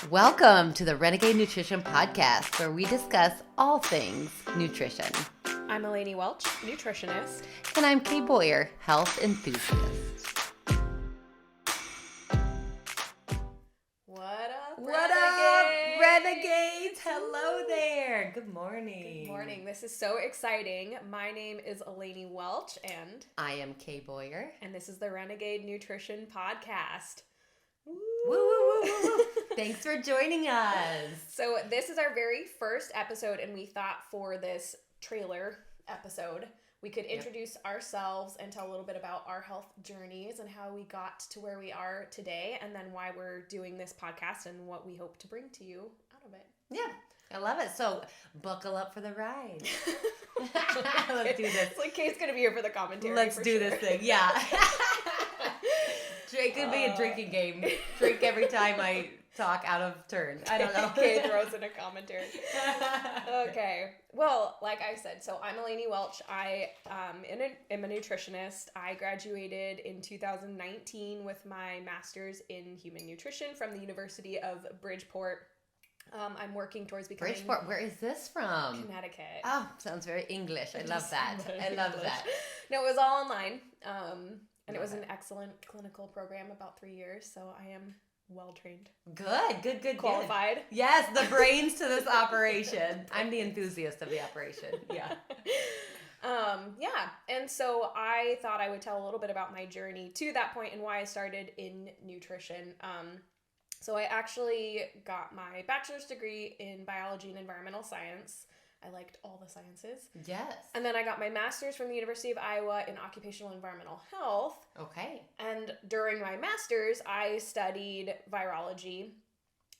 Welcome to the Renegade Nutrition Podcast, where we discuss all things nutrition. I'm Elanie Welch, nutritionist. And I'm Kay Boyer, health enthusiast. What up, What up, Renegades? Hello there. Good morning. Good morning. This is so exciting. My name is Elanie Welch, and I am Kay Boyer. And this is the Renegade Nutrition Podcast. Woo, woo, woo, woo, woo. Thanks for joining us. So this is our very first episode, and we thought for this trailer episode, we could introduce ourselves and tell a little bit about our health journeys and how we got to where we are today, and then why we're doing this podcast and what we hope to bring to you out of it. Yeah, I love it. So buckle up for the ride. Let's do this. It's like Kay's going to be here for the commentary. Let's do this thing. Yeah. It could be a drinking game. Drink every time I talk out of turn. I don't know. Kay throws in a commentary. Okay. Well, like I said, so I'm Elanie Welch. I am a nutritionist. I graduated in 2019 with my master's in human nutrition from the University of Bridgeport. I'm working towards becoming... Bridgeport, where is this from? Connecticut. Oh, sounds very English. I love that. I love that. No, it was all online. And it was an excellent clinical program, about 3 years, so I am well-trained. Good. Qualified. Yes, the brains to this operation. I'm the enthusiast of the operation. Yeah. And so I thought I would tell a little bit about my journey to that point and why I started in nutrition. So I actually got my bachelor's degree in biology and environmental science. I liked all the sciences. Yes. And then I got my master's from the University of Iowa in occupational environmental health. Okay. And during my master's, I studied virology.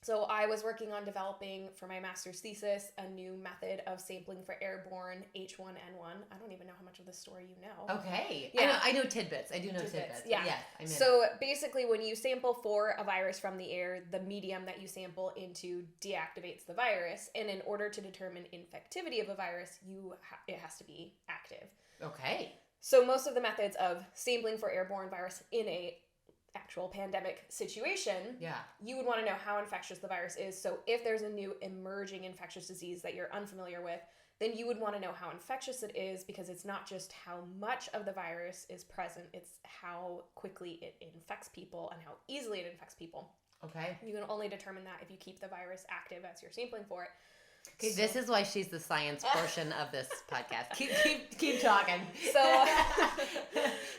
So I was working on developing for my master's thesis a new method of sampling for airborne H1N1. I don't even know how much of this story you know. Okay. Yeah. I know tidbits. I do know tidbits. Yeah. So basically when you sample for a virus from the air, the medium that you sample into deactivates the virus. And in order to determine infectivity of a virus, it has to be active. Okay. So most of the methods of sampling for airborne virus in a actual pandemic situation, you would want to know how infectious the virus is. So if there's a new emerging infectious disease that you're unfamiliar with, then you would want to know how infectious it is, because it's not just how much of the virus is present, it's how quickly it infects people and how easily it infects people. Okay. You can only determine that if you keep the virus active as you're sampling for it. Okay, this is why she's the science portion of this podcast. Keep talking. So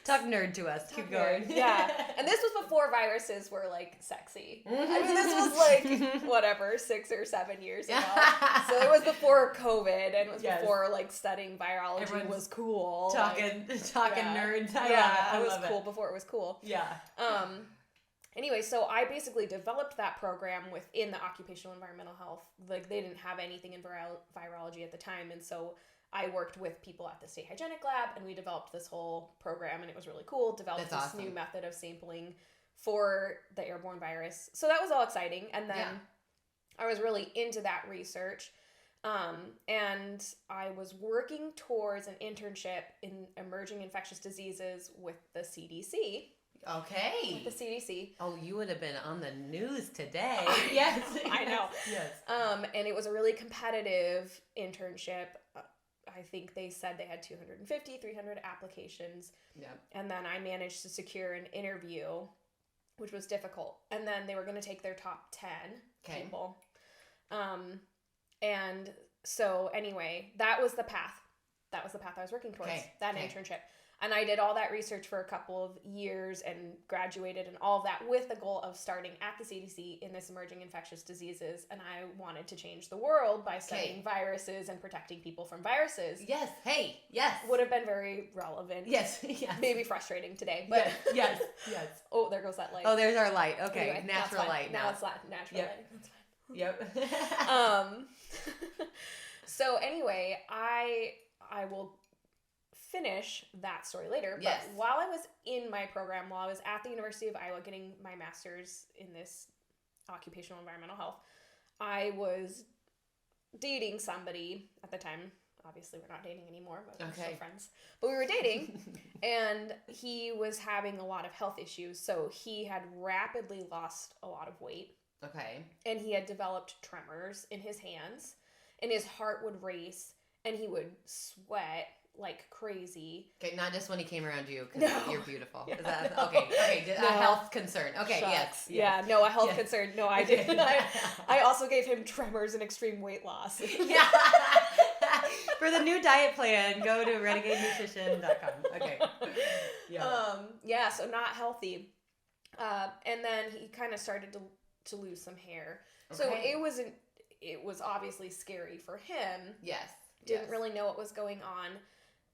talk nerd to us. Keep going. Yeah. And this was before viruses were like sexy. I mean, this was like whatever, 6 or 7 years ago. So it was before COVID, and it was before like studying virology Everyone's was cool. Talking nerds. I love it was cool before it was cool. Yeah. Anyway, so I basically developed that program within the occupational environmental health. Like, they didn't have anything in virology at the time, and so I worked with people at the State Hygienic Lab, and we developed this whole program, and it was really cool. Developed this new method of sampling for the airborne virus. So that was all exciting, and then I was really into that research, and I was working towards an internship in emerging infectious diseases with the CDC. Okay. With the CDC. Oh, you would have been on the news today. Yes. I know. Yes. And it was a really competitive internship. I think they said they had 250, 300 applications. Yeah. And then I managed to secure an interview, which was difficult. And then they were going to take their top 10 people. And so anyway, that was the path. That was the path I was working towards, internship. And I did all that research for a couple of years and graduated and all of that with the goal of starting at the CDC in this emerging infectious diseases. And I wanted to change the world by studying viruses and protecting people from viruses. Yes. Hey. Yes. Would have been very relevant. Yes. Yes. Maybe frustrating today. But yes. Oh, there goes that light. Oh, there's our light. Okay. Anyway, natural light. Now it's natural light. That's fine. Yep. So anyway, I will finish that story later. But while I was in my program, while I was at the University of Iowa getting my master's in this occupational environmental health, I was dating somebody at the time. Obviously, we're not dating anymore, but we're still friends. But we were dating, and he was having a lot of health issues. So he had rapidly lost a lot of weight. Okay. And he had developed tremors in his hands, and his heart would race, and he would sweat like crazy. Okay, not just when he came around you, because No. you're beautiful. Yeah, Is that, no. okay, No. a health concern. Okay, Shucks. yes. Yeah, no, a health Yes. concern. No, I didn't. I also gave him tremors and extreme weight loss. Yeah. For the new diet plan, go to renegadenutrition.com. Okay. Yeah, so not healthy. And then he kind of started to lose some hair. So Okay. it was obviously scary for him. Yes. Didn't really know what was going on.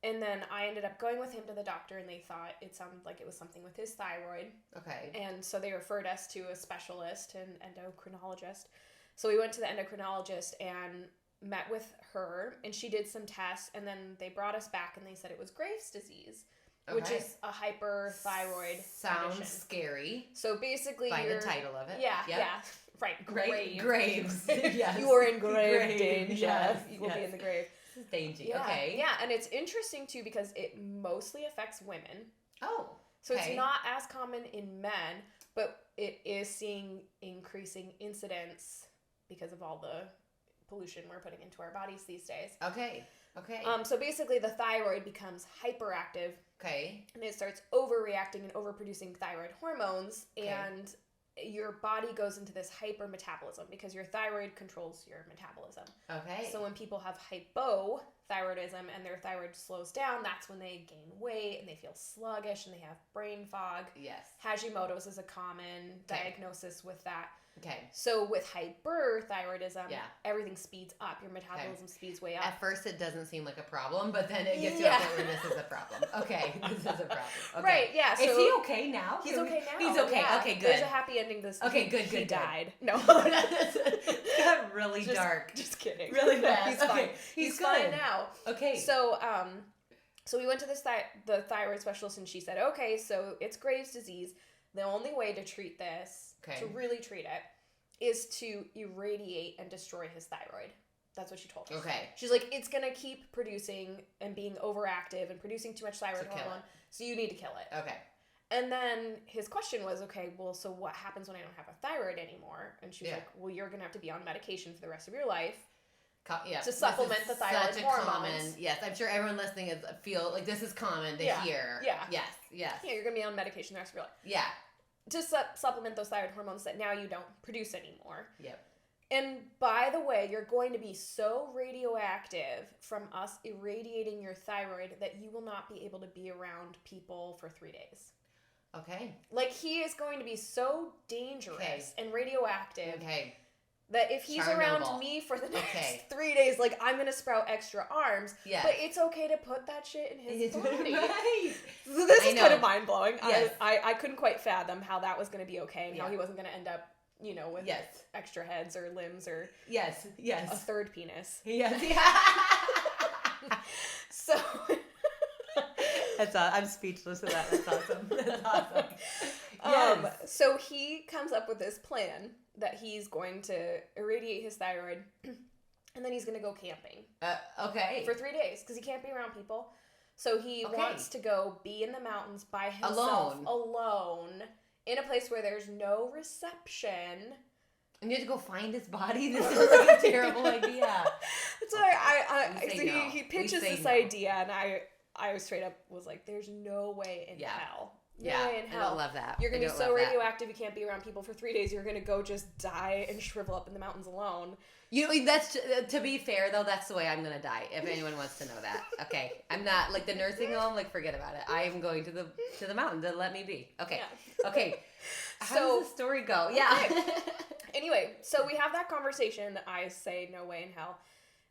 And then I ended up going with him to the doctor, and they thought it sounded like it was something with his thyroid. Okay. And so they referred us to a specialist, an endocrinologist. So we went to the endocrinologist and met with her, and she did some tests, and then they brought us back, and they said it was Graves' disease, which is a hyperthyroid Sounds condition. Scary. So basically, By the title of it. Yeah, Yep. yeah. Right, Graves. Yes. You are in grave Grave, danger. yes, You will be in the grave. This is dangy. Yeah, Okay. yeah, and it's interesting too because it mostly affects women. Oh. So okay. it's not as common in men, but it is seeing increasing incidence because of all the pollution we're putting into our bodies these days. Okay. Okay. So basically the thyroid becomes hyperactive, okay. and it starts overreacting and overproducing thyroid hormones, Okay. and your body goes into this hypermetabolism because your thyroid controls your metabolism. Okay. So when people have hypothyroidism and their thyroid slows down, that's when they gain weight and they feel sluggish and they have brain fog. Yes. Hashimoto's is a common diagnosis with that. Okay. So with hyperthyroidism, Yeah. everything speeds up. Your metabolism speeds way up. At first, it doesn't seem like a problem, but then it gets to Yeah. a point where this is a problem. Okay, this is a problem. Okay. Right, yeah. So is he okay now? He's okay now. He's okay. Yeah. Okay, good. There's a happy ending. Okay, good, He good. died. No. It got really Just- dark. Just kidding. Really bad. He's fine. Okay, He's good. fine now. Okay. So, so we went to the thyroid specialist, and she said, okay, so it's Graves' disease. The only way to treat this, Okay. to really treat it, is to irradiate and destroy his thyroid. That's what she told us. Okay. She's like, it's going to keep producing and being overactive and producing too much thyroid So kill hormone, so you need to kill it. Okay. And then his question was, okay, well, so what happens when I don't have a thyroid anymore? And she's Yeah. like, well, you're going to have to be on medication for the rest of your life. Yeah. To supplement This the is thyroid such a hormones. common. Yes, I'm sure everyone listening is feel like this is common to Yeah. hear. Yeah. Yes. Yes. Yeah, you're going to be on medication the rest of your life. Yeah. To supplement those thyroid hormones that now you don't produce anymore. Yep. And by the way, you're going to be so radioactive from us irradiating your thyroid that you will not be able to be around people for 3 days. Okay. Like, he is going to be so dangerous and radioactive Okay. that if he's around Chernobyl. me for the next Okay. 3 days, like, I'm going to sprout extra arms. Yes. But it's okay to put that shit in his body. Right. So this I is kind of know. mind-blowing. Yes. I couldn't quite fathom how that was going to be okay and how Yeah. he wasn't going to end up, you know, with Yes. extra heads or limbs or Yes. a Yes. third penis. Yes. So That's I'm speechless to that. That's awesome. That's awesome. Yes. so he comes up with this plan that he's going to irradiate his thyroid and then he's going to go camping Okay. for 3 days because he can't be around people. So he Okay. wants to go be in the mountains by himself, alone, in a place where there's no reception. And you have to go find his body? This is like a terrible idea. So I We say so no. he We pitches say this no. idea, and I straight up was like, "There's no way in Yeah. hell, no Yeah. way in I hell. don't love that. You're gonna I be don't so love that. radioactive, you can't be around people for 3 days. You're gonna go just die and shrivel up in the mountains alone." You know, that's to be fair though. That's the way I'm gonna die. If anyone wants to know that, okay. I'm not like the nursing home. Like forget about it. I am going to the mountain to let me be. Okay. Yeah. Okay. How So- does the story go? Yeah. Anyway, so we have that conversation. I say, "No way in hell."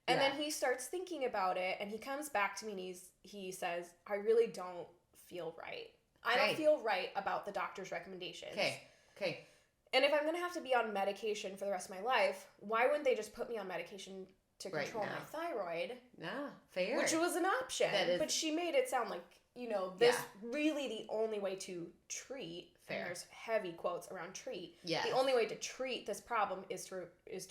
And Yeah. then he starts thinking about it, and he comes back to me, and he says, "I really don't feel right. I Okay. don't feel right about the doctor's recommendations. Okay. Okay. And if I'm going to have to be on medication for the rest of my life, why wouldn't they just put me on medication to Right control now. my thyroid?" No, fair. Which was an option. That is- But she made it sound like, you know, this Yeah. really the only way to treat, Fair. and there's heavy quotes around treat. Yes. The only way to treat this problem is to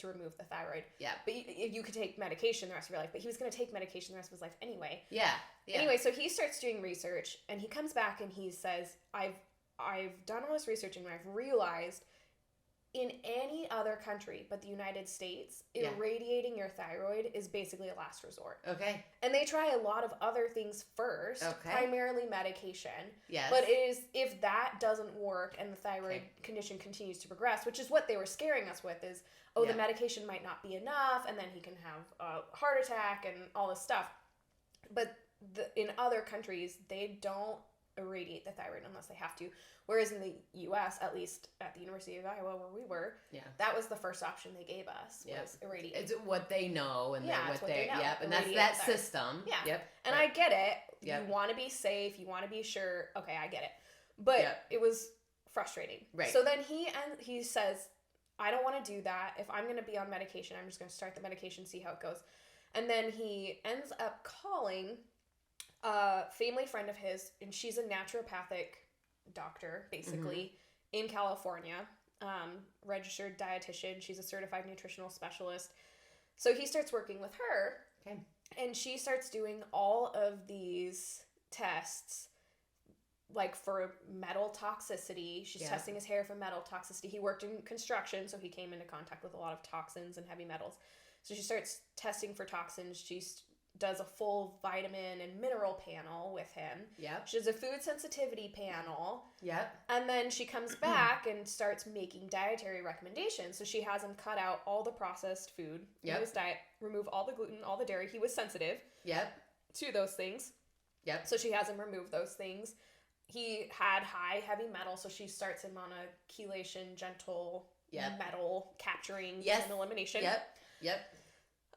remove the thyroid. Yeah. But you could take medication the rest of your life, but he was going to take medication the rest of his life anyway. Yeah. Yeah. Anyway, so he starts doing research, and he comes back and he says, I've done all this research, and I've realized in any other country but the United States, Yeah. irradiating your thyroid is basically a last resort. Okay. And they try a lot of other things first, Okay. primarily medication. Yes. But if that doesn't work and the thyroid condition continues to progress, which is what they were scaring us with, is, the medication might not be enough, and then he can have a heart attack and all this stuff. But in other countries, they don't irradiate the thyroid unless they have to. Whereas in the U.S., at least at the University of Iowa where we were, that was the first option they gave us, was irradiate. It's what they know, and it's what they know. Yep, and that's that system. Yeah. Yep. And I get it. Yep. You want to be safe. You want to be sure. Okay, I get it. But it was frustrating. Right. So then he says, I don't want to do that. If I'm going to be on medication, I'm just going to start the medication, see how it goes. And then he ends up calling a family friend of his, and she's a naturopathic doctor, basically, in California, registered dietitian. She's a certified nutritional specialist. So he starts working with her, and she starts doing all of these tests, like for metal toxicity. She's testing his hair for metal toxicity. He worked in construction, so he came into contact with a lot of toxins and heavy metals. So she starts testing for toxins. She does a full vitamin and mineral panel with him. Yep. She does a food sensitivity panel. Yep. And then she comes back and starts making dietary recommendations. So she has him cut out all the processed food in his diet, remove all the gluten, all the dairy. He was sensitive to those things. Yep. So she has him remove those things. He had high heavy metal, so she starts him on a chelation, gentle metal capturing and elimination. Yep.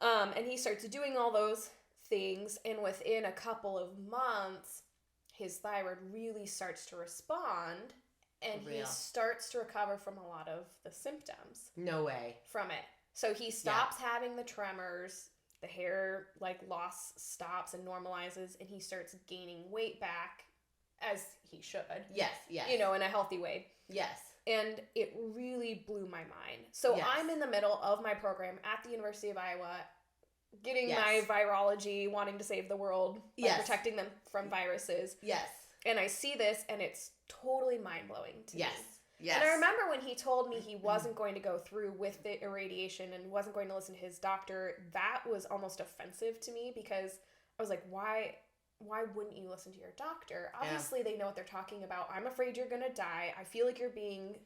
And he starts doing all those things, and within a couple of months, his thyroid really starts to respond, and he starts to recover from a lot of the symptoms. No way. From it. So he stops having the tremors, the hair loss stops and normalizes, and he starts gaining weight back, as he should. Yes. In a healthy way. Yes. And it really blew my mind. So I'm in the middle of my program at the University of Iowa, getting my virology, wanting to save the world by protecting them from viruses. Yes. And I see this, and it's totally mind-blowing to me. Yes. And I remember when he told me he wasn't going to go through with the irradiation and wasn't going to listen to his doctor, that was almost offensive to me, because I was like, why wouldn't you listen to your doctor? Obviously, they know what they're talking about. I'm afraid you're going to die. I feel like you're being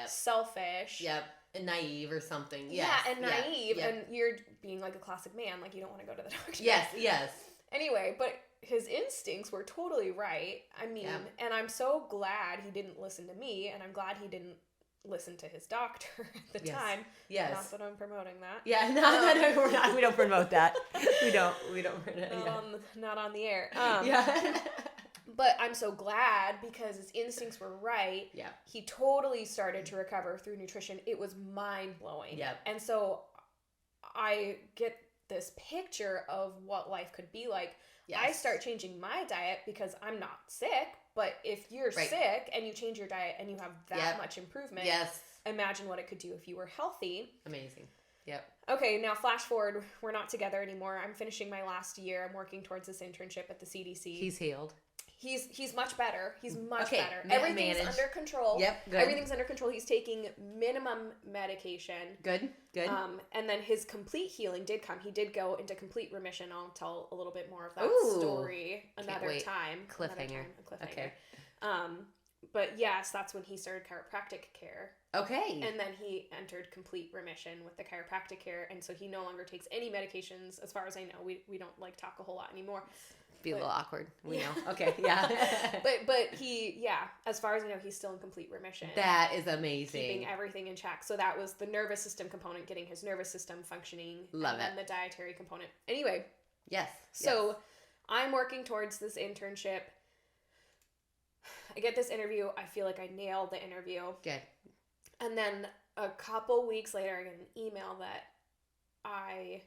selfish. Yep. And naive or something. Yes. Yeah, and naive. And you're being like a classic man. Like, you don't want to go to the doctor. Yes. Anyway, but his instincts were totally right. I mean, and I'm so glad he didn't listen to me, and I'm glad he didn't listen to his doctor at the time. Yes. Not that I'm promoting that. Yeah, no, we don't promote that. We don't not on the air. But I'm so glad, because his instincts were right. Yeah. He totally started to recover through nutrition. It was mind-blowing. Yeah. And so I get this picture of what life could be like. Yes. I start changing my diet because I'm not sick, but if you're sick and you change your diet and you have that much improvement, imagine what it could do if you were healthy. Amazing. Yep. Okay, now flash forward. We're not together anymore. I'm finishing my last year. I'm working towards this internship at the CDC. He's healed. He's much better. He's much better. Everything's under control. Yep, good. Everything's under control. He's taking minimum medication. Good. And then his complete healing did come. He did go into complete remission. I'll tell a little bit more of that story another time. Cliffhanger. Okay. But yes, that's when he started chiropractic care. Okay. And then he entered complete remission with the chiropractic care, and so he no longer takes any medications, as far as I know. We don't talk a whole lot anymore. Be a little awkward. We know. Okay, yeah. but he, as far as I know, he's still in complete remission. That is amazing. Keeping everything in check. So that was the nervous system component, getting his nervous system functioning. Love it. And then the dietary component. Anyway. Yes. So I'm working towards this internship. I get this interview. I feel like I nailed the interview. Good. And then a couple weeks later, I get an email that I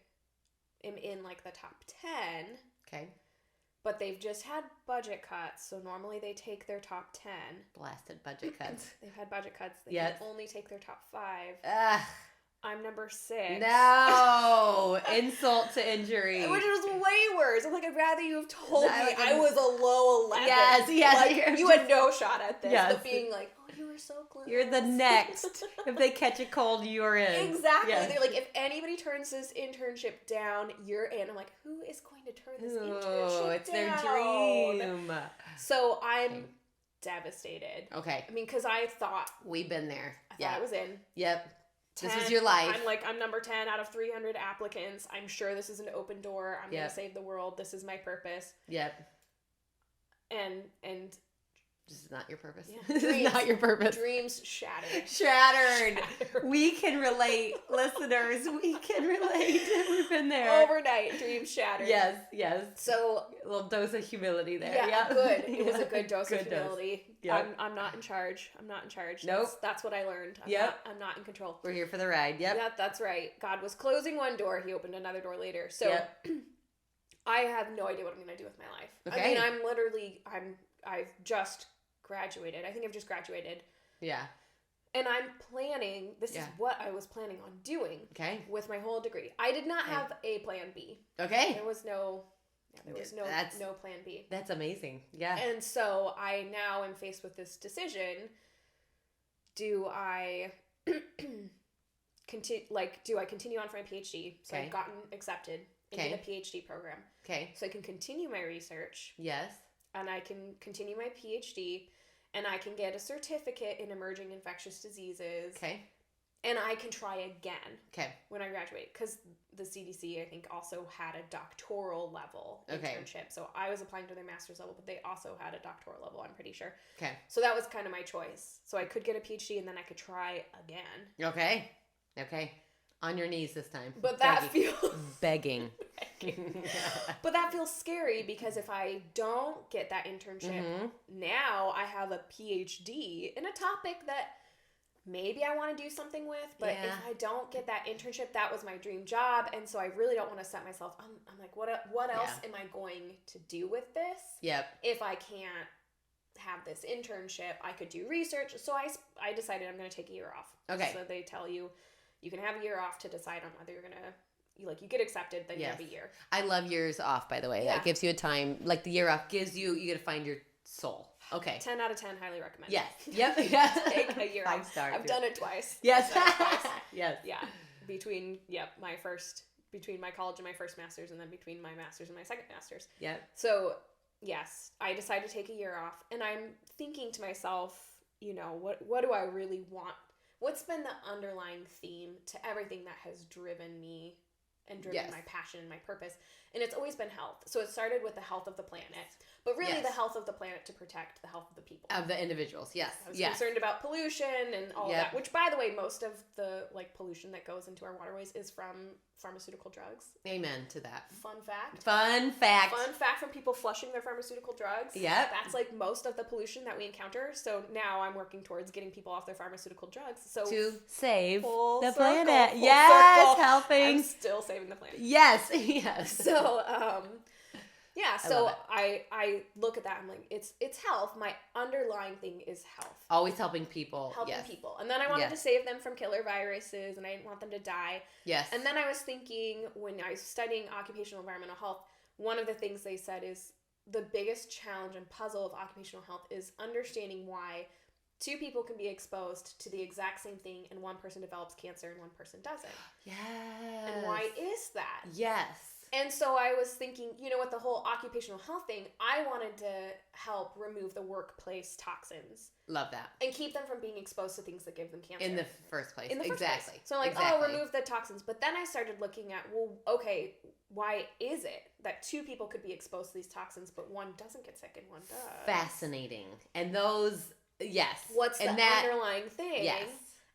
am in the top 10. Okay. But they've just had budget cuts, so normally they take their top 10. Blasted budget cuts. They've had budget cuts. They can only take their top 5. Ugh. I'm number 6. No! Insult to injury. Which was way worse. I'm like, I'd rather you have told me I was a low 11. Yes. You had no shot at this. Yes. But being like, oh, You were so close. You're the next. If they catch a cold, you're in. Exactly. Yes. They're like, if anybody turns this internship down, you're in. I'm like, who is going to turn this internship down? It's their dream. So I'm devastated. Okay. I mean, because I thought. We've been there. I thought I was in. Yep. 10, this was your life. I'm number 10 out of 300 applicants. I'm sure this is an open door. I'm going to save the world. This is my purpose. Yep. And this is not your purpose. Yeah. This is not your purpose. Dreams shattered. Shattered. We can relate, listeners. We can relate. We've been there. Overnight, dreams shattered. Yes, yes. So a little dose of humility there. Yeah, good. It was a good dose of humility. Yep. I'm not in charge. I'm not in charge. Nope. That's what I learned. I'm not in control. We're here for the ride. Yep. Yeah, that's right. God was closing one door. He opened another door later. So I have no idea what I'm going to do with my life. Okay. I mean, I've just graduated. I think I've just graduated. Yeah. And I'm planning, this is what I was planning on doing with my whole degree. I did not have a plan B. Okay. There was no plan B. That's amazing. Yeah. And so I now am faced with this decision. Do I continue on for my PhD? So I've gotten accepted into the PhD program. Okay. So I can continue my research. Yes. And I can continue my PhD, and I can get a certificate in emerging infectious diseases. Okay. And I can try again. Okay. When I graduate, because the CDC, I think, also had a doctoral level internship. So I was applying to their master's level, but they also had a doctoral level, I'm pretty sure. Okay. So that was kind of my choice. So I could get a PhD, and then I could try again. Okay. Okay. On your knees this time. But that feels... Begging. But that feels scary, because if I don't get that internship, now I have a PhD in a topic that maybe I want to do something with, but if I don't get that internship, that was my dream job, and so I really don't want to set myself, I'm like, what else am I going to do with this? Yep. If I can't have this internship, I could do research, so I decided I'm going to take a year off. Okay. So they tell you can have a year off to decide on whether you're going to, you get accepted, then you have a year. I love years off, by the way. That gives you a time, like the year off gives you get to find your soul. Okay. 10 out of 10, highly recommend. Yes. Yep. Yes. Take a year off. 5 stars. I've done it twice. Yes. Twice. Yes. Yeah. Between my college and my first master's, and then between my master's and my second master's. Yep. So, yes, I decided to take a year off, and I'm thinking to myself, what do I really want? What's been the underlying theme to everything that has driven me and driven my passion and my purpose? And it's always been health. So it started with the health of the planet, but really the health of the planet to protect the health of the people. Of the individuals, yes. I was concerned about pollution and all that, which, by the way, most of the pollution that goes into our waterways is from pharmaceutical drugs. Amen to that. Fun fact. Fun fact from people flushing their pharmaceutical drugs. Yep. That's most of the pollution that we encounter. So now I'm working towards getting people off their pharmaceutical drugs. So to save the circle, planet. Full yes, circle. helping. I'm still saving the planet. Yes, yes. So, so I look at that, I'm like, it's health. My underlying thing is health. Always helping people. Helping people. And then I wanted to save them from killer viruses, and I didn't want them to die. Yes. And then I was thinking, when I was studying occupational environmental health, one of the things they said is the biggest challenge and puzzle of occupational health is understanding why 2 people can be exposed to the exact same thing, and one person develops cancer and one person doesn't. Yes. And why is that? Yes. And so I was thinking, with the whole occupational health thing, I wanted to help remove the workplace toxins. Love that. And keep them from being exposed to things that give them cancer. In the first place. Place. So remove the toxins. But then I started looking at, why is it that 2 people could be exposed to these toxins, but one doesn't get sick and one does? Fascinating. And those, yes. What's the underlying thing? Yes.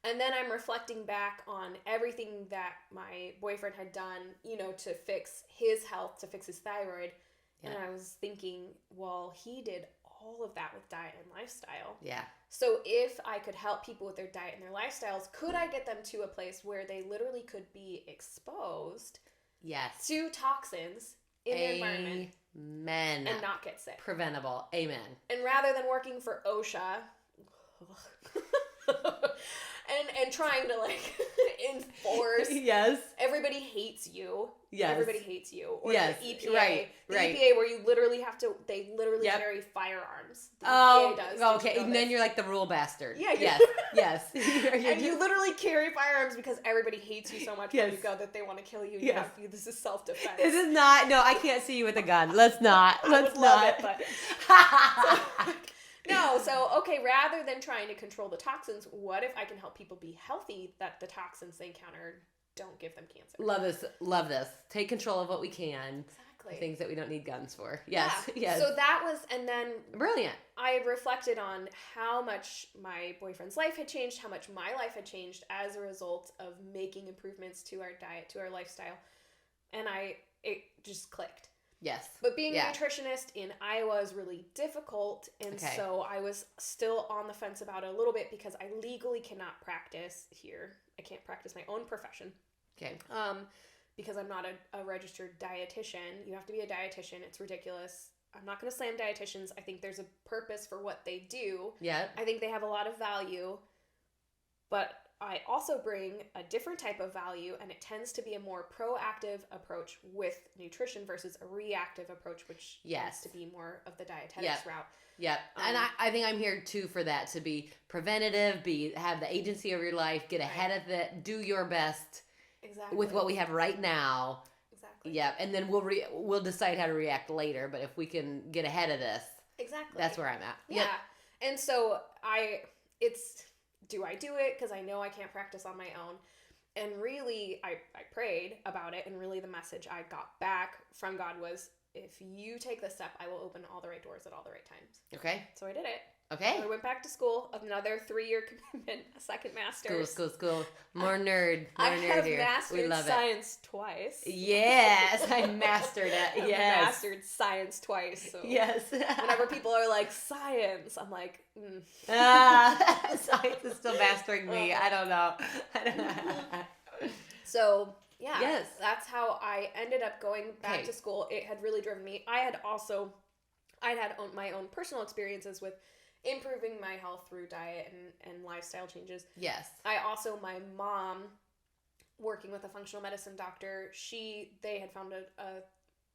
And then I'm reflecting back on everything that my boyfriend had done, to fix his health, to fix his thyroid. Yeah. And I was thinking, well, he did all of that with diet and lifestyle. Yeah. So if I could help people with their diet and their lifestyles, could I get them to a place where they literally could be exposed to toxins in the environment? Amen. And not get sick. Preventable. Amen. And rather than working for OSHA... and trying to Or yes. everybody hates you. Yes. Everybody hates you. Or yes. the EPA. Right. The right. EPA where you literally they literally Yep. carry firearms. The Oh, EPA does. okay. And then you're like the rule bastard. Yeah. Yes. yes. And you literally carry firearms because everybody hates you so much Yes. when you go that they want to kill you. Yes. This is self-defense. This is not. No, I can't see you with a gun. Let's not. Let's I would love not. it, but no. So okay, rather than trying to control the toxins, what if I can help people be healthy? That the toxins they encounter don't give them cancer. Love this. Love this. Take control of what we can. Exactly. Things that we don't need guns for. Yes. Yeah. Yes. So that was, and then brilliant. I reflected on how much my boyfriend's life had changed, how much my life had changed as a result of making improvements to our diet, to our lifestyle, and it just clicked. Yes. But being a nutritionist in Iowa is really difficult, and so I was still on the fence about it a little bit because I legally cannot practice here. I can't practice my own profession. Okay. Because I'm not a registered dietitian. You have to be a dietitian. It's ridiculous. I'm not going to slam dietitians. I think there's a purpose for what they do. Yeah. I think they have a lot of value, but I also bring a different type of value, and it tends to be a more proactive approach with nutrition versus a reactive approach, which tends to be more of the dietetics route. Yep. And I think I'm here too for that, to be preventative, have the agency of your life, get ahead of it, do your best with what we have right now. Exactly. Yep. And then we'll decide how to react later, but if we can get ahead of this, that's where I'm at. Yeah. Yep. And so do I do it? Because I know I can't practice on my own. And really, I prayed about it, and really the message I got back from God was, if you take this step, I will open all the right doors at all the right times. Okay. So I did it. Okay. So I went back to school, another 3-year commitment, a second master's. School. More nerd. I nerd have here. mastered We love science twice. Yes, I mastered it. Yes. Mastered science twice. So yes. whenever people are like, science, I'm like, science is still mastering me. I don't know. So, yeah, that's how I ended up going back to school. It had really driven me. I'd had my own personal experiences with improving my health through diet and lifestyle changes. Yes. My mom, working with a functional medicine doctor, they had found a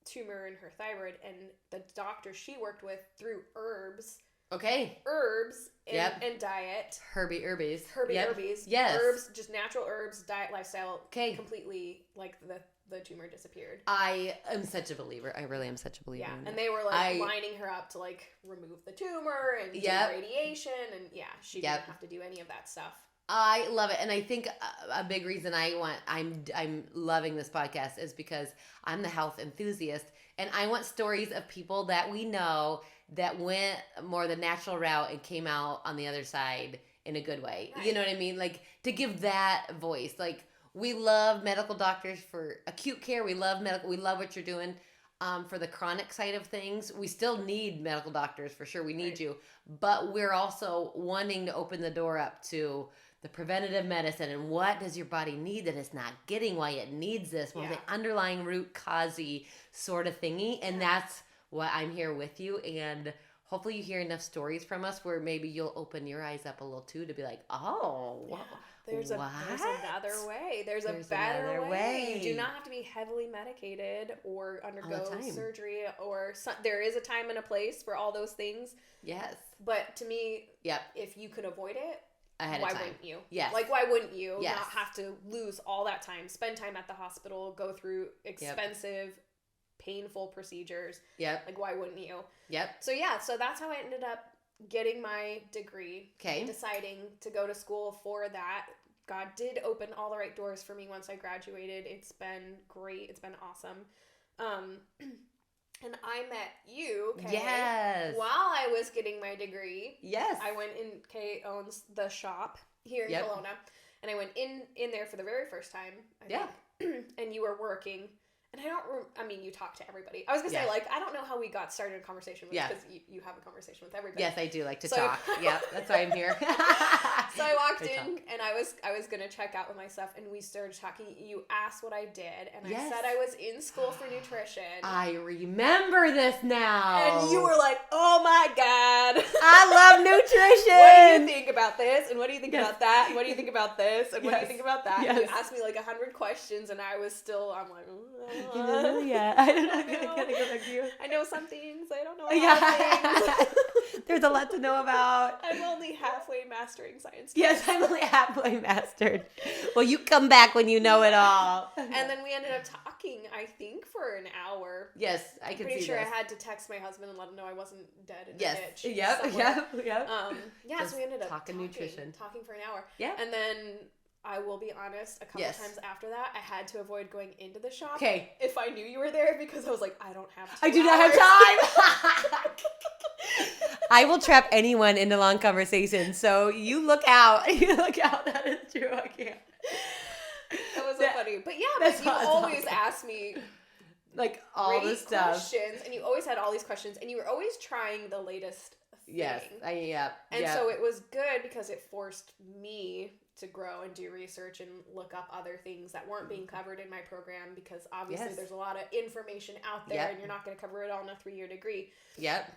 tumor in her thyroid, and the doctor she worked with through herbs. Okay. Herbs and diet. Herbies. Herbies. Yes. Herbs, just natural herbs, diet, lifestyle. Okay. Completely, like, the tumor disappeared. I am such a believer. I really am such a believer. Yeah, and they were lining her up to remove the tumor and do radiation, and she didn't have to do any of that stuff. I love it, and I think a big reason I'm loving this podcast is because I'm the health enthusiast, and I want stories of people that we know that went more the natural route and came out on the other side in a good way. Right. You know what I mean? To give that voice. We love medical doctors for acute care. We love what you're doing for the chronic side of things. We still need medical doctors for sure. We need you. But we're also wanting to open the door up to the preventative medicine and what does your body need that it's not getting, why it needs this, more the underlying root cause-y sort of thingy. And that's what I'm here with you. And hopefully you hear enough stories from us where maybe you'll open your eyes up a little too to be like, there's another way. There's a better way. You do not have to be heavily medicated or undergo surgery there is a time and a place for all those things. Yes. But to me, if you could avoid it, why wouldn't you? Yes. Why wouldn't you not have to lose all that time, spend time at the hospital, go through expensive, painful procedures? Yep. Why wouldn't you? Yep. So that's how I ended up getting my degree. Okay. Deciding to go to school for that. God did open all the right doors for me once I graduated. It's been great. It's been awesome. And I met you, Kay. Yes. While I was getting my degree. Yes. I went in, Kay owns the shop here in Kelowna. And I went in there for the very first time. I think. And you were working. And you talk to everybody. I was going to say, I don't know how we got started a conversation with because you have a conversation with everybody. Yes, I do like to talk. Yep, that's why I'm here. So I walked Good in talk. and I was gonna check out with my stuff, and we started talking. You asked what I did, and Yes. I said I was in school for nutrition. I remember this now. And you were like, "Oh my god, I love nutrition. What do you think about this? And what do you think Yes. about that? And what do you think about this? And what do you Yes. think about that?" Yes. And you asked me like 100 questions, and I'm like, You don't know yet. I don't know. I know. I gotta go back to you. I know some things. I don't know a lot of things. There's a lot to know about. I'm only halfway mastering science. Yes, I'm only halfway mastered. Well, you come back when you know it all. And then we ended up talking, I think, for an hour. Yes, I can Pretty see sure this. I had to text my husband and let him know I wasn't dead in a Yes. ditch. Yep. somewhere. Yep. Yeah, Just so we ended up talking nutrition. talking for an hour. Yeah. And then I will be honest, a couple Yes. times after that, I had to avoid going into the shop. Okay. If I knew you were there, because I was like, I don't have 2 I do not hours. have time. I will trap anyone into long conversations. So you look out. You look out. That is true. I can't. That was so funny. But yeah, that's but you awesome. always asked me Like all great the stuff. questions, and you always had all these questions, and you were always trying the latest thing. Yes. Yeah. And so it was good because it forced me to grow and do research and look up other things that weren't being covered in my program, because obviously Yes. there's a lot of information out there, Yep. and you're not going to cover it all in a 3-year degree. Yep.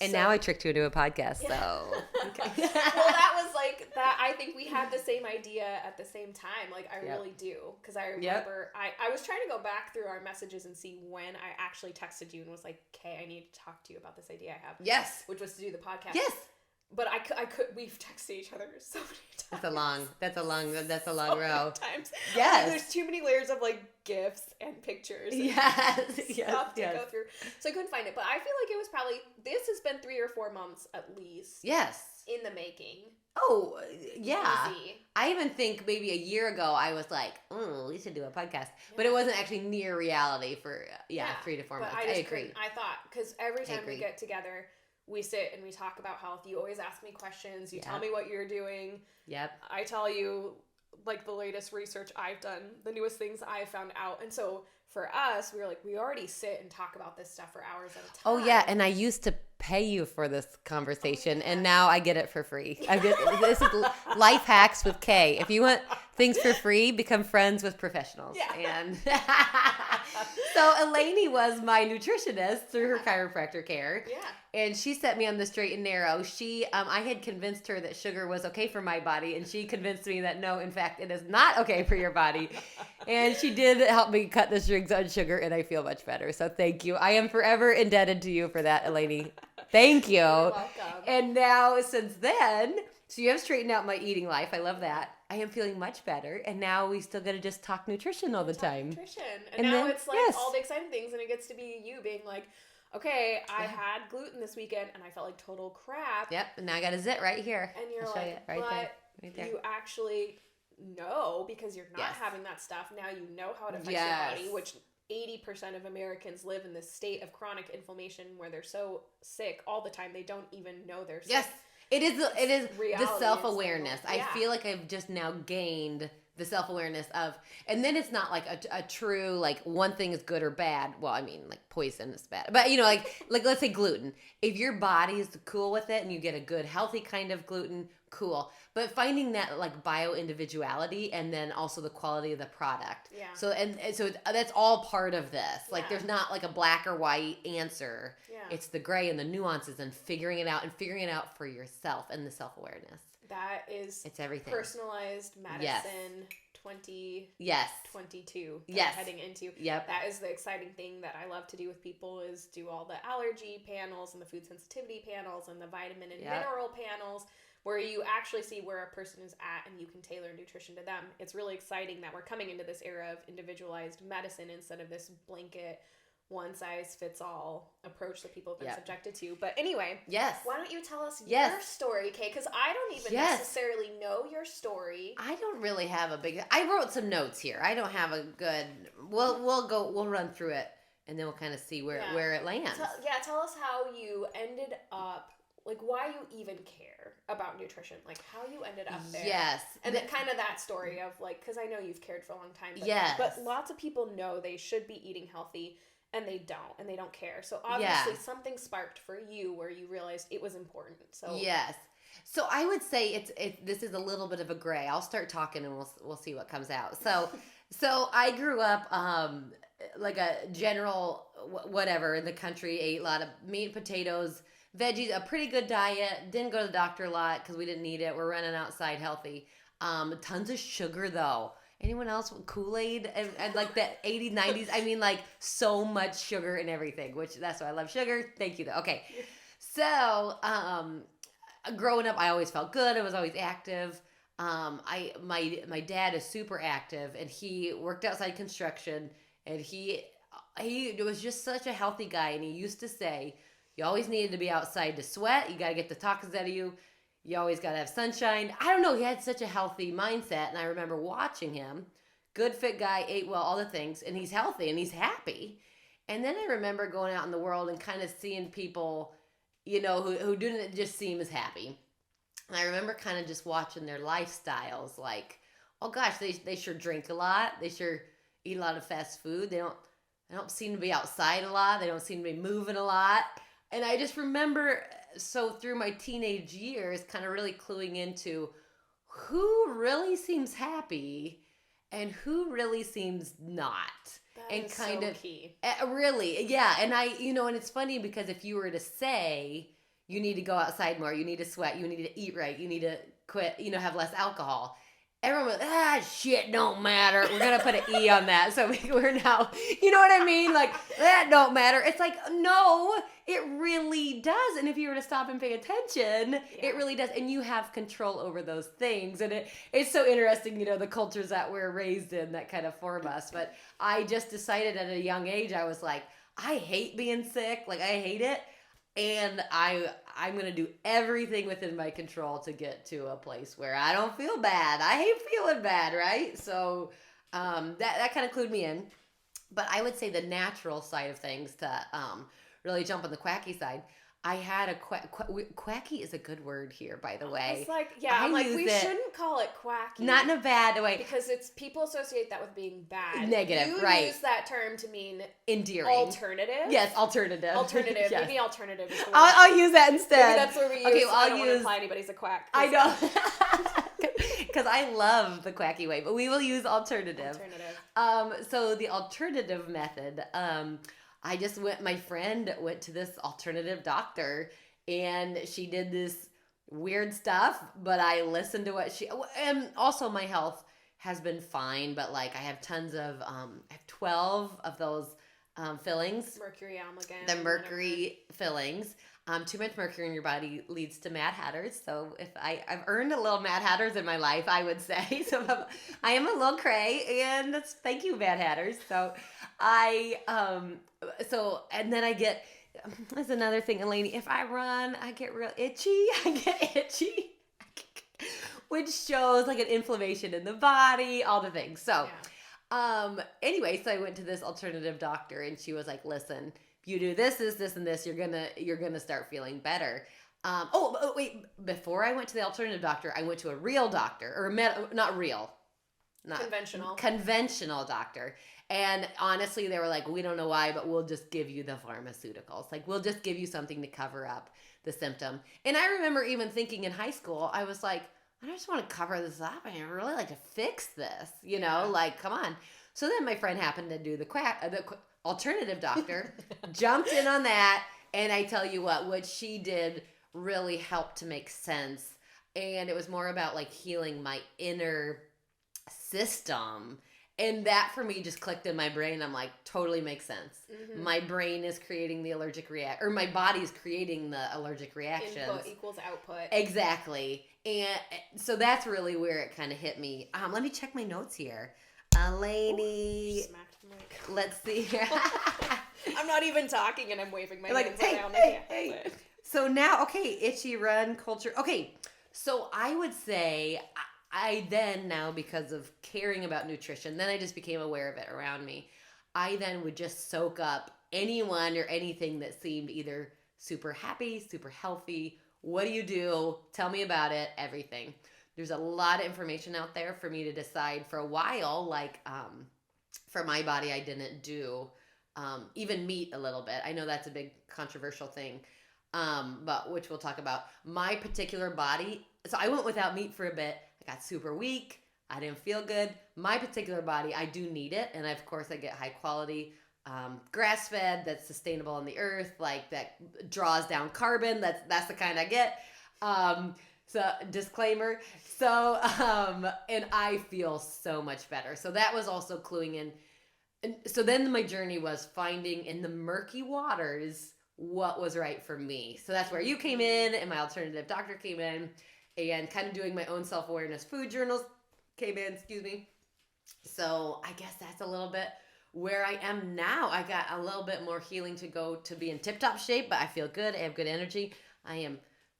And So- now I tricked you into a podcast, Yeah. so. Okay. Well, that was like that. I think we had the same idea at the same time. Like, I Yep. really do. Because I remember I was trying to go back through our messages and see when I actually texted you and was like, "Okay, I need to talk to you about this idea I have." Yes. Which was to do the podcast. Yes. But I could, we've texted each other so many times. That's a long So row. many times. Yes. There's too many layers of like gifs and pictures. And Yes. stuff to Yes. go through. So I couldn't find it. But I feel like it was probably, this has been 3 or 4 months at least Yes. in the making. Oh, yeah. Easy. I even think maybe a year ago I was like, oh, we should do a podcast. But it wasn't actually near reality for, 3 to 4 But months. I I just agree. couldn't. I thought, because every time we agree. get together, we sit and we talk about health. You always ask me questions. You Yeah. tell me what you're doing. Yep. I tell you, like, the latest research I've done, the newest things I found out. And so for us, we were like, we already sit and talk about this stuff for hours at a time. Oh, yeah. And I used to pay you for this conversation, Oh, yeah. and now I get it for free. This is life hacks with Kay. If you want things for free, become friends with professionals. Yeah. And so Elanie was my nutritionist through her chiropractor care. Yeah. And she set me on the straight and narrow. I had convinced her that sugar was okay for my body, and she convinced me that no, in fact, it is not okay for your body. And she did help me cut the strings on sugar, and I feel much better. So thank you. I am forever indebted to you for that, Elanie. Thank you. You're welcome. And now, since then, so you have straightened out my eating life. I love that. I am feeling much better, and now we still got to just talk nutrition all the time. Nutrition. And now then- it's like yes. all the exciting things, and it gets to be you being like, okay, I Yeah. had gluten this weekend, and I felt like total crap. Yep, and now I got a zit right here. And you're I'll show like, you right but there. Right there. you actually know, because you're not Yes. having that stuff. Now you know how it affects Yes. your body, which 80% of Americans live in this state of chronic inflammation where they're so sick all the time they don't even know they're sick. Yes, it is the reality self-awareness. is I yeah. feel like I've just now gained the self-awareness of, and then it's not like a true, like, one thing is good or bad. Well, I mean, like, poison is bad. But, like let's say gluten. If your body is cool with it and you get a good, healthy kind of gluten, cool. But finding that, like, bio-individuality and then also the quality of the product. Yeah. So, and so that's all part of this. Like, Yeah. there's not, like, a black or white answer. Yeah. It's the gray and the nuances and figuring it out for yourself and the self-awareness. That is It's everything. personalized medicine 2022 Yes. that Yes. we're heading into. Yep. That is the exciting thing that I love to do with people, is do all the allergy panels and the food sensitivity panels and the vitamin and Yep. mineral panels, where you actually see where a person is at and you can tailor nutrition to them. It's really exciting that we're coming into this era of individualized medicine instead of this blanket one-size-fits-all approach that people have been Yep. subjected to. But anyway, Yes. why don't you tell us Yes. your story, Kay? Because I don't even Yes. necessarily know your story. I don't really have a big. I wrote some notes here. I don't have a good. We'll run through it and then we'll kind of see where it lands. Tell us how you ended up, like, why you even care about nutrition, like how you ended up there. Yes. And then kind of that story of, like, because I know you've cared for a long time. But, Yes. But lots of people know they should be eating healthy, and they don't care. So obviously something sparked for you where you realized it was important. So Yes. So I would say this is a little bit of a gray. I'll start talking and we'll see what comes out. So I grew up like a general whatever in the country, ate a lot of meat, potatoes, veggies, a pretty good diet. Didn't go to the doctor a lot because we didn't need it. We're running outside healthy. Tons of sugar though. Anyone else with Kool-Aid and like the 80s, 90s? I mean, like so much sugar and everything, which that's why I love sugar. Thank you though. Okay. So, growing up, I always felt good. I was always active. My dad is super active, and he worked outside construction, and he was just such a healthy guy. And he used to say, "You always needed to be outside to sweat. You got to get the toxins out of you. You always got to have sunshine." I don't know. He had such a healthy mindset, and I remember watching him. Good fit guy, ate well, all the things, and he's healthy and he's happy. And then I remember going out in the world and kind of seeing people, who didn't just seem as happy. And I remember kind of just watching their lifestyles, like, oh gosh, they sure drink a lot. They sure eat a lot of fast food. They don't seem to be outside a lot. They don't seem to be moving a lot. And I just remember, so through my teenage years, kind of really cluing into who really seems happy and who really seems not. That and is kind so of key. Really, yeah. And and it's funny because if you were to say you need to go outside more, you need to sweat, you need to eat right, you need to quit, have less alcohol, everyone was, shit don't matter. We're gonna put an E on that, so we're now, you know what I mean? Like, that don't matter. It's like, no, it really does. And if you were to stop and pay attention, it really does. And you have control over those things. And it's so interesting, the cultures that we're raised in that kind of form us. But I just decided at a young age, I was like, I hate being sick. Like, I hate it. And I'm going to do everything within my control to get to a place where I don't feel bad. I hate feeling bad, right? So that kind of clued me in. But I would say the natural side of things to really jump on the quacky side. I had a quacky is a good word here, by the way. It's like, I'm like, we shouldn't call it quacky. Not in a bad way. Because people associate that with being bad. Negative, right. You use that term to mean endearing. Alternative. Yes, alternative. Alternative. Yes. Maybe alternative is the word. I'll use that instead. Maybe that's where we use. Okay, well, I don't want to imply anybody's a quack. I know. Because I love the quacky way, but we will use alternative. So the alternative method, my friend went to this alternative doctor and she did this weird stuff, but I listened to what and also my health has been fine, but like I have tons of, I have 12 of those fillings. Mercury amalgam. The mercury fillings. Too much mercury in your body leads to Mad Hatters. So if I've earned a little Mad Hatters in my life, I would say. So I am a little cray, and thank you, Mad Hatters. So and then I get, that's another thing, Elanie, if I run, I get real itchy. Which shows like an inflammation in the body, all the things. So, anyway, so I went to this alternative doctor and she was like, listen, if you do this, and this, you're gonna start feeling better. Wait, before I went to the alternative doctor, I went to a real doctor, or conventional doctor. And honestly, they were like, we don't know why, but we'll just give you the pharmaceuticals. Like, we'll just give you something to cover up the symptom. And I remember even thinking in high school, I was like, I just want to cover this up. I really like to fix this, like, come on. So then my friend happened to do the alternative doctor, jumped in on that. And I tell you what she did really helped to make sense. And it was more about like healing my inner system. And that for me just clicked in my brain. I'm like, totally makes sense. Mm-hmm. My brain is creating the allergic reaction, or my body is creating the allergic reactions. Input equals output. Exactly. And so that's really where it kind of hit me. Let me check my notes here. Elanie. Smacked the mic. Let's see. I'm not even talking and I'm waving my hands around. Hey. So now, okay, itchy run culture. Okay, so I would say I then now, because of caring about nutrition, then I just became aware of it around me. I then would just soak up anyone or anything that seemed either super happy, super healthy. What do you do? Tell me about it. Everything. There's a lot of information out there for me to decide. For a while, like for my body, I didn't do even meat a little bit. I know that's a big controversial thing. but which we'll talk about. My particular body, so I went without meat for a bit. I got super weak. I didn't feel good. My particular body, I do need it, and of course I get high quality grass-fed that's sustainable on the earth, like that draws down carbon. That's the kind I get. So disclaimer. So and I feel so much better. So that was also cluing in. And so then my journey was finding in the murky waters what was right for me. So that's where you came in, and my alternative doctor came in, and kind of doing my own self-awareness food journals came in, excuse me. So I guess that's a little bit where I am now. I got a little bit more healing to go to be in tip-top shape, but I feel good. I have good energy. I am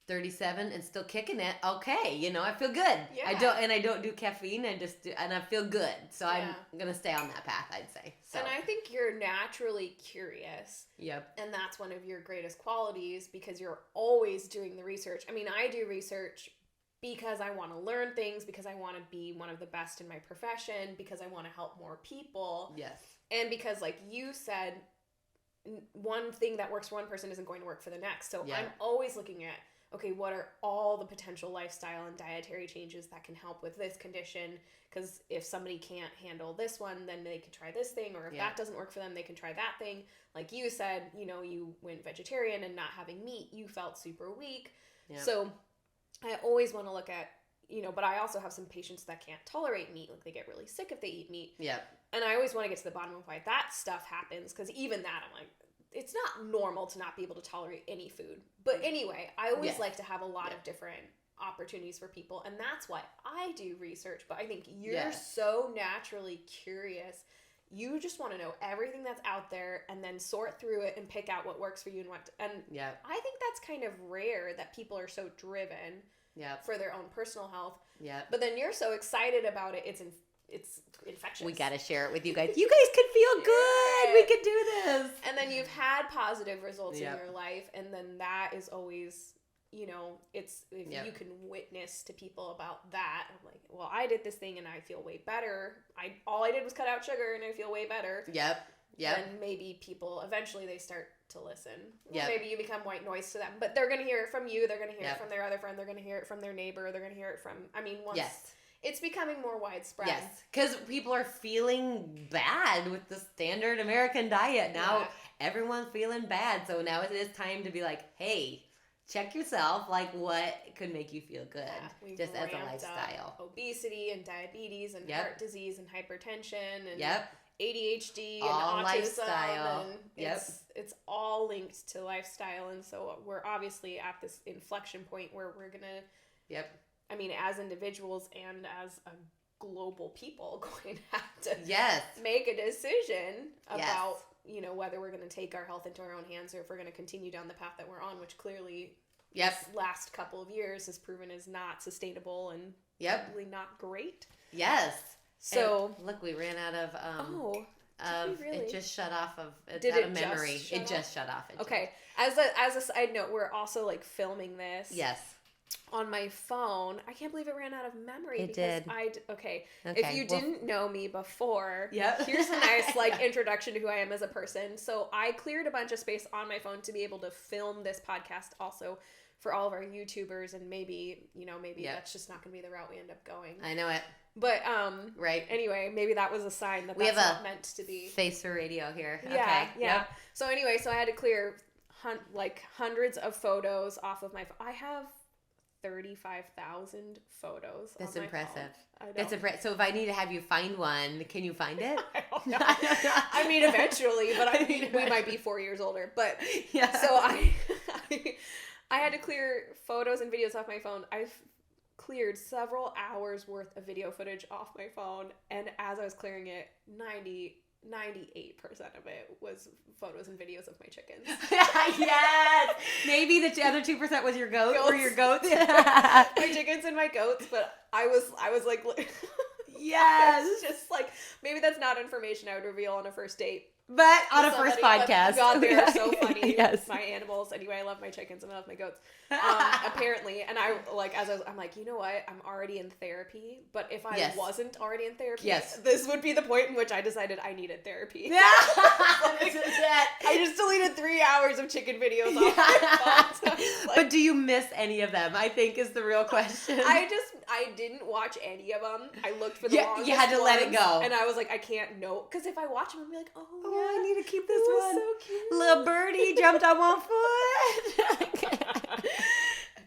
37 and still kicking it. Okay, I feel good. Yeah. I don't do caffeine. And I feel good. So I'm gonna stay on that path, I'd say. So. And I think you're naturally curious. Yep. And that's one of your greatest qualities because you're always doing the research. I mean, I do research because I want to learn things, because I want to be one of the best in my profession, because I want to help more people. Yes. And because, like you said, one thing that works for one person isn't going to work for the next. So I'm always looking at, okay, what are all the potential lifestyle and dietary changes that can help with this condition? Because if somebody can't handle this one, then they could try this thing. Or if that doesn't work for them, they can try that thing. Like you said, you went vegetarian and not having meat, you felt super weak. Yeah. So I always want to look at, but I also have some patients that can't tolerate meat. Like they get really sick if they eat meat. Yeah. And I always want to get to the bottom of why that stuff happens. Because even that, I'm like, it's not normal to not be able to tolerate any food. But anyway, I always like to have a lot of different opportunities for people. And that's why I do research. But I think you're so naturally curious. You just want to know everything that's out there and then sort through it and pick out what works for you and what. I think that's kind of rare that people are so driven for their own personal health. Yeah. But then you're so excited about it. It's infectious. We got to share it with you guys. You guys can feel good. We can do this. And then you've had positive results in your life. And then that is always, it's if you can witness to people about that. I'm like, well, I did this thing and I feel way better. All I did was cut out sugar and I feel way better. Yep. Then maybe people, eventually they start to listen. Yeah. Maybe you become white noise to them. But they're going to hear it from you. They're going to hear it from their other friend. They're going to hear it from their neighbor. They're going to hear it from, once... It's becoming more widespread. Yes, because people are feeling bad with the standard American diet. Now everyone's feeling bad. So now it is time to be like, hey, check yourself. Like, what could make you feel good just as a lifestyle? Obesity and diabetes and heart disease and hypertension and ADHD all and autism. Lifestyle. And it's all linked to lifestyle. And so we're obviously at this inflection point where we're going to... as individuals and as a global people, going to have to make a decision about, whether we're going to take our health into our own hands or if we're going to continue down the path that we're on, which clearly this last couple of years has proven is not sustainable and probably not great. Yes. So, and look, we ran out of... really? It just shut off of memory. It just shut off. Okay. As a side note, we're also filming this. Yes. On my phone. I can't believe it ran out of memory. It did. Okay. If you didn't know me before, here's a nice introduction to who I am as a person. So I cleared a bunch of space on my phone to be able to film this podcast also for all of our YouTubers, and maybe that's just not going to be the route we end up going. I know it. But anyway, maybe that was a sign that that's not meant to be. Face for radio here. Yeah, okay. Yeah. So anyway, I had to clear hundreds of photos off of my phone. I have 35,000 photos. That's on my impressive. Phone. That's impressive. So if I need to have you find one, can you find it? I don't know. Eventually, but we might be 4 years older. But so I had to clear photos and videos off my phone. I've cleared several hours worth of video footage off my phone, and as I was clearing it, 98% of it was photos and videos of my chickens. Yes! Maybe the other 2% was your goats. Were your goats? My chickens and my goats, but I was like... Yes. It's just like, maybe that's not information I would reveal on a first date. But on a first podcast. God, they are so funny. Yes. My animals. Anyway, I love my chickens and I love my goats. Apparently. And I'm like, you know what? I'm already in therapy. But if I wasn't already in therapy, this would be the point in which I decided I needed therapy. Yeah. I just deleted 3 hours of chicken videos off my phone. So but do you miss any of them? I think is the real question. I didn't watch any of them. I looked for the longest You had to let it go. And I was like, I can't know. Because if I watch them, I'll be like, I need to keep this one. So cute. Little birdie jumped on one foot.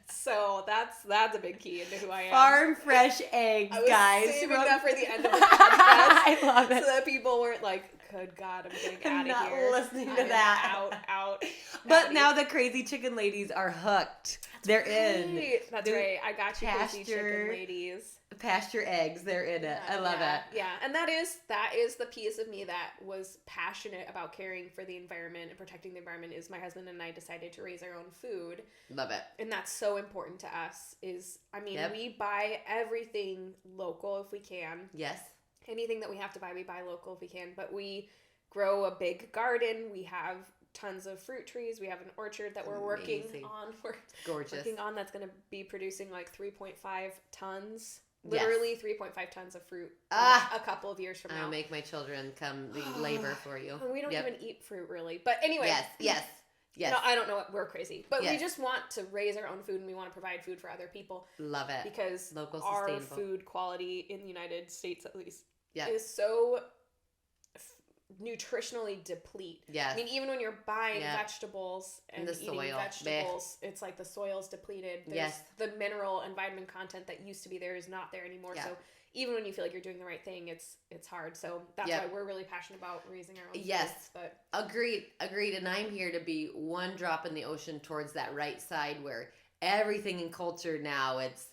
So that's a big key into who I am. Farm fresh eggs, I was guys. saving that for the end of the podcast. I love it. So that people weren't like, good God, I'm getting out of here. I'm not listening to that. Out. But now the crazy chicken ladies are hooked. They're in. That's right. I got you, crazy chicken ladies. Pasture eggs. They're in it. I love it. Yeah, and that is the piece of me that was passionate about caring for the environment and protecting the environment. Is my husband and I decided to raise our own food. Love it. And that's so important to us. We buy everything local if we can. Yes. Anything that we have to buy, we buy local if we can. But we grow a big garden. We have tons of fruit trees. We have an orchard that we're working on. We're working on that's going to be producing like 3.5 tons. Literally 3.5 tons of fruit a couple of years from now. I'll make my children come labor for you. We don't even eat fruit really. But anyway. Yes. No, I don't know what we're crazy. But we just want to raise our own food and we want to provide food for other people. Love it. Because local our sustainable food quality in the United States at least is so nutritionally deplete. Yes. I mean, even when you're buying vegetables and eating vegetables, it's like the soil's depleted. The mineral and vitamin content that used to be there is not there anymore. So even when you feel like you're doing the right thing, it's hard. So that's why we're really passionate about raising our own foods. But agreed. And I'm here to be one drop in the ocean towards that right side where everything in culture now it's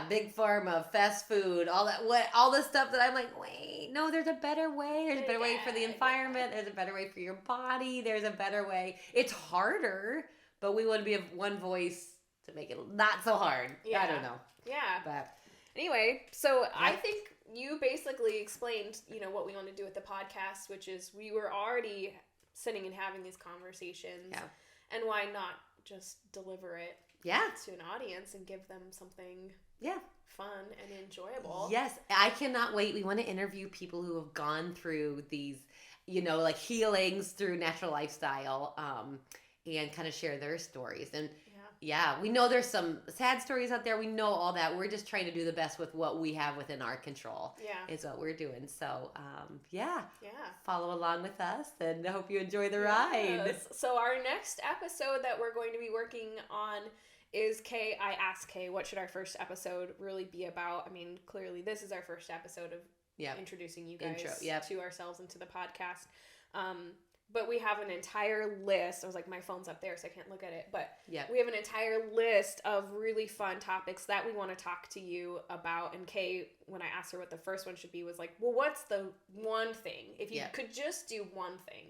big pharma, fast food, all the stuff that I'm like, wait, no, there's a better way. There's a better way for the environment. There's a better way for your body. There's a better way. It's harder, but we want to be one voice to make it not so hard. I don't know. Yeah. But anyway, so I think you basically explained, what we want to do with the podcast, which is we were already sitting and having these conversations. Yeah. And why not just deliver it to an audience and give them something fun and enjoyable. Yes, I cannot wait. We want to interview people who have gone through these, like healings through natural lifestyle and kind of share their stories. And we know there's some sad stories out there. We know all that. We're just trying to do the best with what we have within our control. Yeah. Is what we're doing. So, follow along with us and I hope you enjoy the ride. So our next episode that we're going to be working on is Kay. I asked Kay, what should our first episode really be about? I mean, clearly this is our first episode of introducing you guys to ourselves and to the podcast. But we have an entire list. I was like, my phone's up there, so I can't look at it. But we have an entire list of really fun topics that we want to talk to you about. And Kay, when I asked her what the first one should be, was like, well, what's the one thing? If you could just do one thing.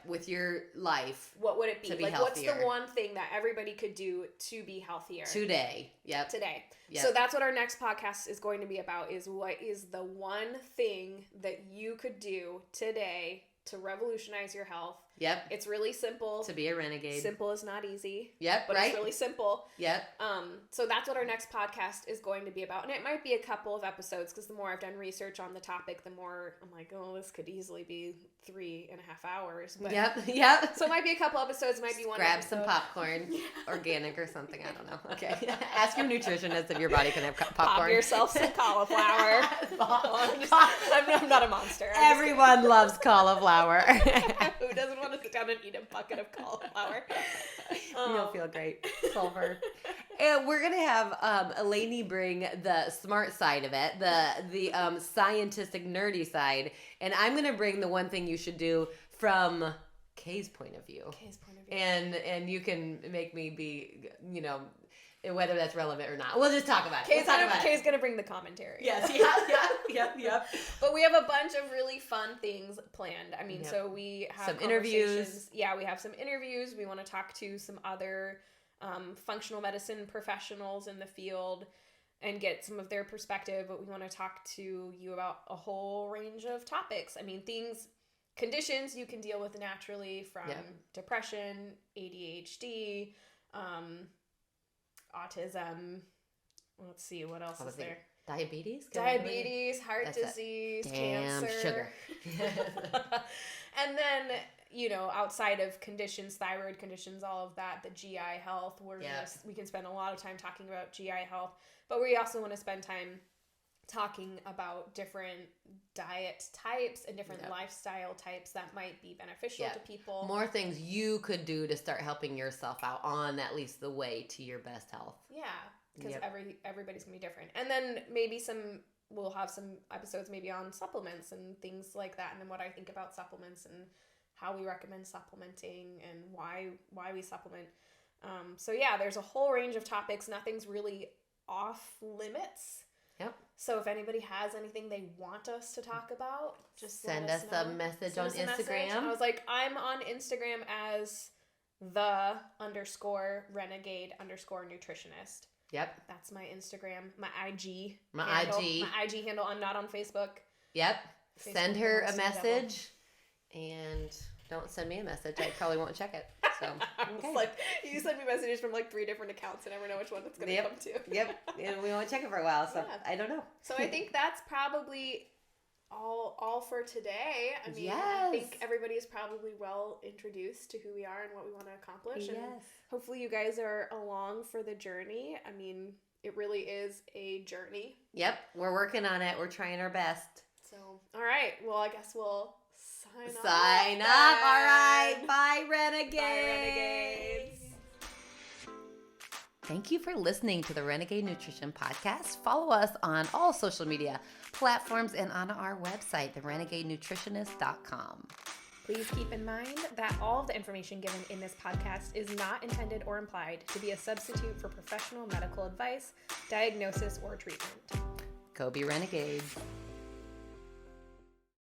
With your life. What would it be? To be like, healthier. What's the one thing that everybody could do to be healthier? Today. Today. So that's what our next podcast is going to be about, is what is the one thing that you could do today to revolutionize your health. It's really simple. To be a renegade. Simple is not easy. But it's really simple. So that's what our next podcast is going to be about. And it might be a couple of episodes because the more I've done research on the topic, the more I'm like, oh, this could easily be 3.5 hours. But, So it might be a couple episodes. It might be one Grab episode. some popcorn. Organic or something. I don't know. Okay. Ask your nutritionist if your body can have popcorn. Pop yourself some cauliflower. I'm not a monster. Everyone loves cauliflower. Who doesn't want to sit down and eat a bucket of cauliflower? You'll feel great. Sulfur. And we're going to have Elanie bring the smart side of it, the scientific nerdy side, and I'm going to bring the one thing you should do from Kay's point of view. And you can make me be, whether that's relevant or not. We'll just talk about it. Kay's going to bring the commentary. Yes. Yep. But we have a bunch of really fun things planned. I mean, so we have some interviews. Yeah, we have some interviews. We want to talk to some other functional medicine professionals in the field and get some of their perspective, but we want to talk to you about a whole range of topics. I mean, conditions you can deal with naturally, from depression, ADHD, autism. Let's see, what else is there? Diabetes, heart disease, cancer. Sugar. And then, you know, outside of conditions, thyroid conditions, all of that, the GI health, we can spend a lot of time talking about GI health, but we also want to spend time talking about different diet types and different lifestyle types that might be beneficial to people. More things you could do to start helping yourself out on at least the way to your best health. Yeah, because everybody's going to be different. And then maybe we'll have some episodes maybe on supplements and things like that, and then what I think about supplements and how we recommend supplementing and why we supplement. So yeah, there's a whole range of topics. Nothing's really off limits. Yep. So if anybody has anything they want us to talk about, just send us a message on Instagram. I was like, I'm on Instagram as _renegade_nutritionist. Yep. That's my Instagram, my IG. My IG handle. I'm not on Facebook. Yep. Send her a message, and don't send me a message. I probably won't check it. So it's like, you send me messages from like 3 different accounts. I never know which one it's going to come to. Yep. And we won't check it for a while, so I don't know. So I think that's probably all for today. I mean, I think everybody's probably well introduced to who we are and what we want to accomplish. And hopefully you guys are along for the journey. I mean, it really is a journey. Yep. We're working on it. We're trying our best. So, all right. Well, I guess we'll sign up. All right. Bye, Renegades. Bye, Renegades. Thank you for listening to the Renegade Nutrition Podcast. Follow us on all social media platforms and on our website, therenegadenutritionist.com. Please keep in mind that all of the information given in this podcast is not intended or implied to be a substitute for professional medical advice, diagnosis, or treatment. Go be Renegades.